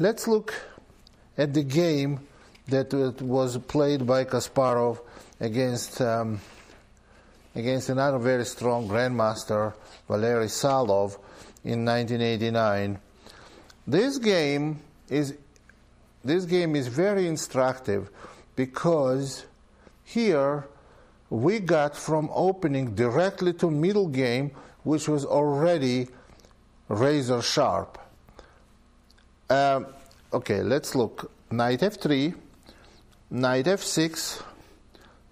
Let's look at the game that was played by Kasparov against another very strong grandmaster, Valery Salov, in 1989. This game is very instructive because here we got from opening directly to middle game, which was already razor sharp. Okay, let's look. Knight f3, knight f6,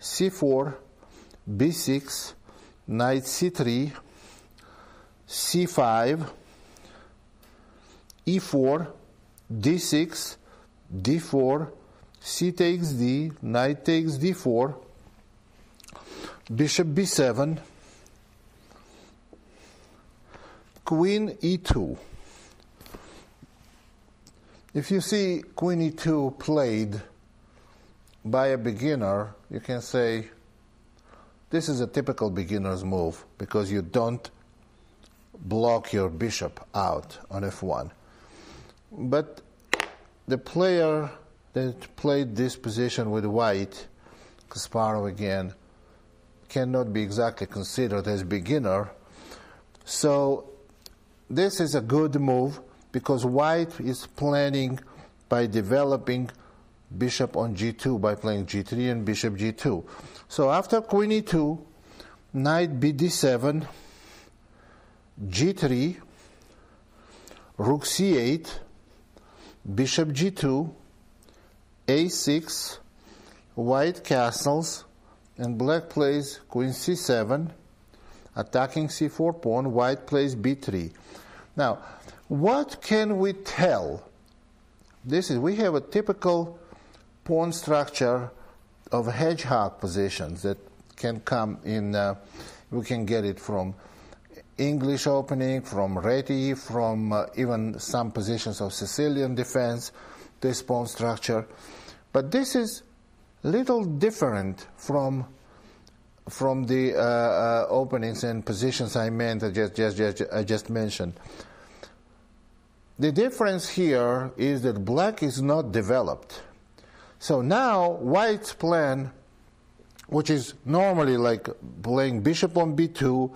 c4, b6, knight c3, c5, e4, d6, d4, c takes d, knight takes d4, bishop b7, queen e2. If you see queen e2 played by a beginner, you can say this is a typical beginner's move because you don't block your bishop out on f1. But the player that played this position with white, Kasparov again, cannot be exactly considered as beginner. So this is a good move because white is planning by developing bishop on g2 by playing g3 and bishop g2. So after queen e2, knight bd7, g3, rook c8, bishop g2, a6, white castles, and black plays queen c7, attacking c4 pawn, white plays b3. Now, what can we tell? We have a typical pawn structure of hedgehog positions that can come in, we can get it from English opening, from Reti, from even some positions of Sicilian defense, this pawn structure. But this is a little different from the openings and positions I just mentioned. The difference here is that black is not developed. So now white's plan, which is normally like playing bishop on b2,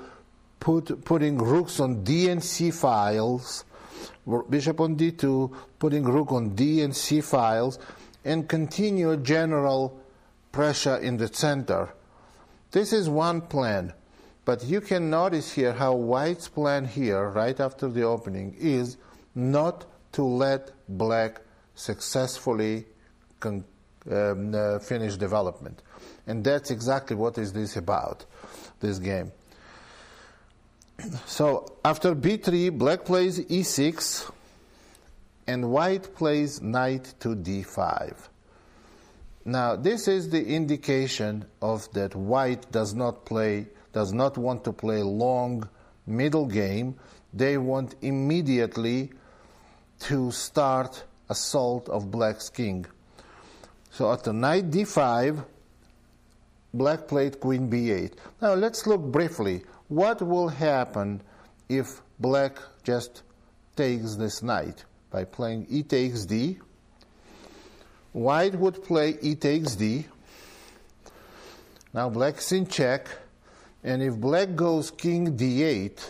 putting rooks on d and c files, bishop on d2, putting rook on d and c files, and continue general pressure in the center. This is one plan, but you can notice here how white's plan here, right after the opening, is not to let black successfully finish development. And that's exactly what is this about, this game. So after b3, black plays e6, and white plays knight to d5. Now this is the indication of that white does not want to play long middle game. They want immediately to start assault of black's king. So after knight d5, black played queen b8. Now let's look briefly. What will happen if black just takes this knight by playing e takes d? White would play e takes d. Now black's in check, and if black goes king d8,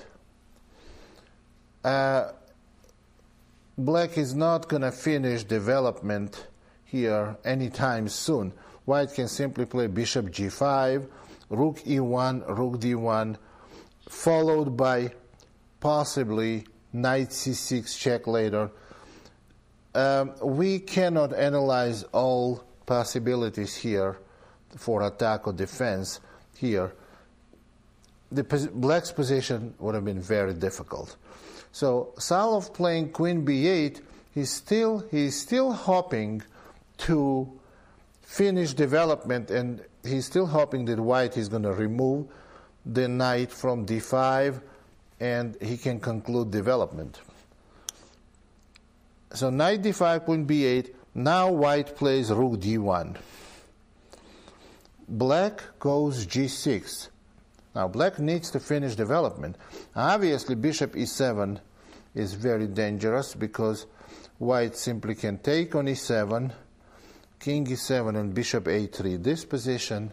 black is not going to finish development here anytime soon. White can simply play bishop g5, rook e1, rook d1, followed by possibly knight c6 check later. We cannot analyze all possibilities here for attack or defense here. Black's position would have been very difficult. So Salov playing queen b8, he's still hoping to finish development, and he's still hoping that white is going to remove the knight from d5 and he can conclude development. So knight d5, queen b8. Now white plays rook d1. Black goes g6. Now black needs to finish development. Obviously bishop e7 is very dangerous because white simply can take on e7, king e7 and bishop a3. This position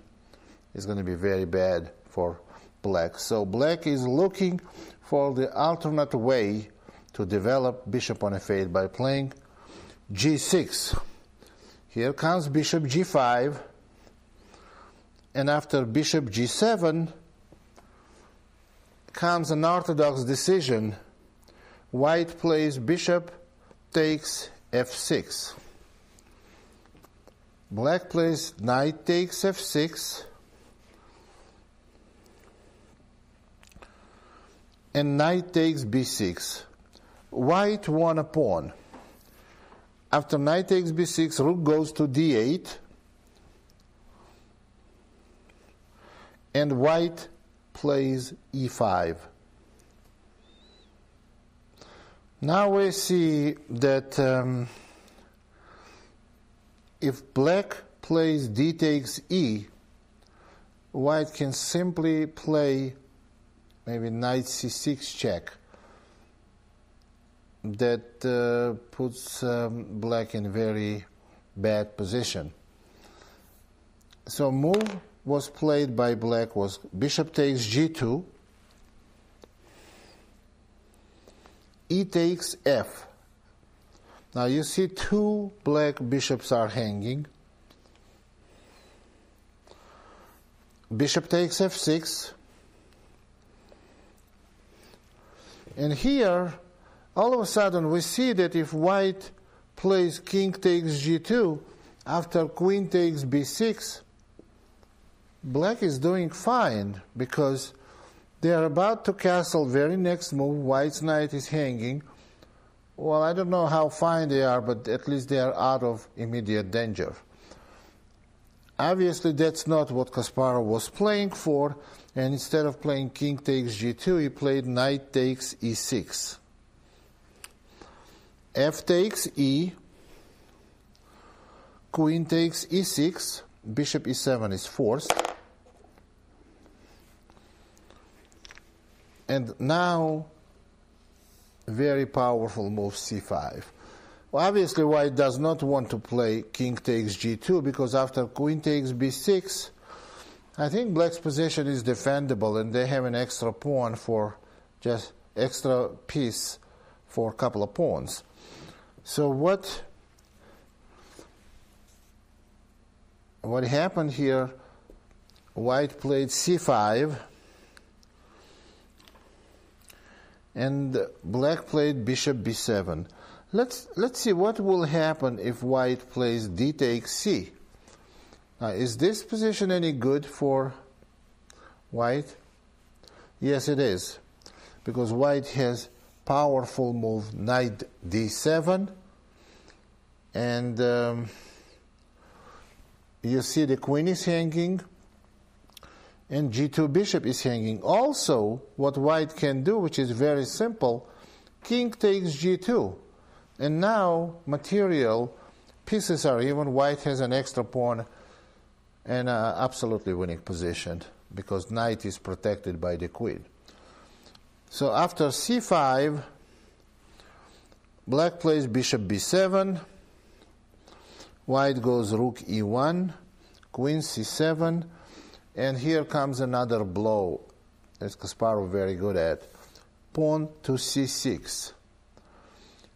is going to be very bad for black. So black is looking for the alternate way to develop bishop on f8 by playing g6. Here comes bishop g5, and after bishop g7 comes an orthodox decision. White plays bishop takes f6. Black plays knight takes f6, and knight takes b6. White won a pawn. After knight takes b6, rook goes to d8, and white plays e5. Now we see that if black plays d takes e, white can simply play maybe knight c6 check. That puts black in very bad position. So move was played by black was bishop takes g2, e takes f. Now you see two black bishops are hanging. Bishop takes f6, and here all of a sudden we see that if white plays king takes g2 after queen takes b6, black is doing fine because they are about to castle very next move. White's knight is hanging. Well, I don't know how fine they are, but at least they are out of immediate danger. Obviously, that's not what Kasparov was playing for, and instead of playing king takes g2, he played knight takes e6. F takes e, queen takes e6, bishop e7 is forced. And now, very powerful move c5. Well, obviously, white does not want to play king takes g2 because after queen takes b6, I think black's position is defendable and they have an extra pawn for just extra piece for a couple of pawns. So what happened here, white played c5 and black played bishop b7. Let's see what will happen if white plays d takes c. Now, is this position any good for white? Yes, it is, because white has powerful move knight d7, and you see the queen is hanging and g2 bishop is hanging. Also, what white can do, which is very simple, king takes g2, and now material pieces are even. White has an extra pawn and absolutely winning position because knight is protected by the queen. So after c5, black plays bishop b7, white goes rook e1, queen c7, and here comes another blow that Kasparov very good at. Pawn to c6.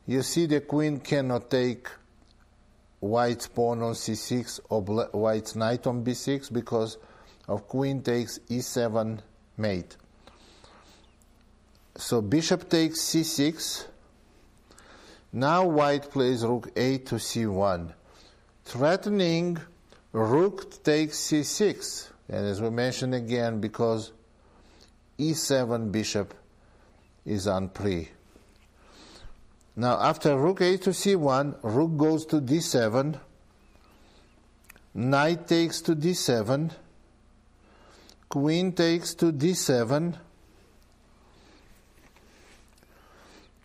You see the queen cannot take white's pawn on c6 or white's knight on b6 because of queen takes e7 mate. So bishop takes c6. Now white plays rook a to c1, threatening rook takes c6. And as we mentioned again, because e7 bishop is on pre. Now after rook a to c1, rook goes to d7, knight takes to d7, queen takes to d7,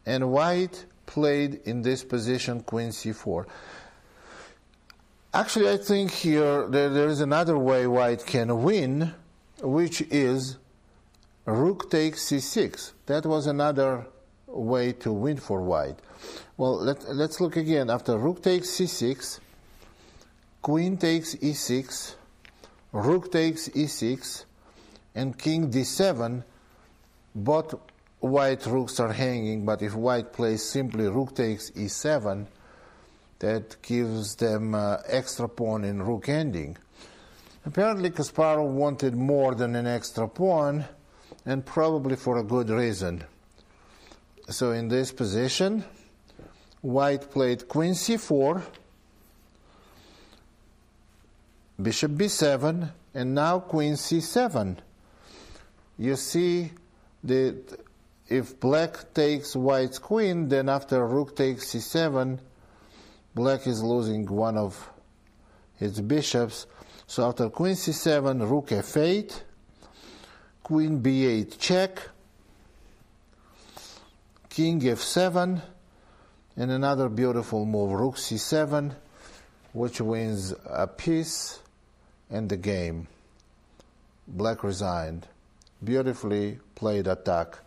and white played in this position queen c4. Actually, I think here there is another way white can win, which is rook takes c6. That was another way to win for white. Well, let's look again. After rook takes c6, queen takes e6, rook takes e6, and king d7, both white rooks are hanging, but if white plays simply rook takes e7, that gives them extra pawn in rook ending. Apparently Kasparov wanted more than an extra pawn, and probably for a good reason. So in this position, white played queen c4, bishop b7, and now queen c7. You see that if black takes white's queen, then after rook takes c7, black is losing one of its bishops. So after queen c7, rook f8, queen b8 check, king f7, and another beautiful move, rook c7, which wins a piece and the game. Black resigned. Beautifully played attack.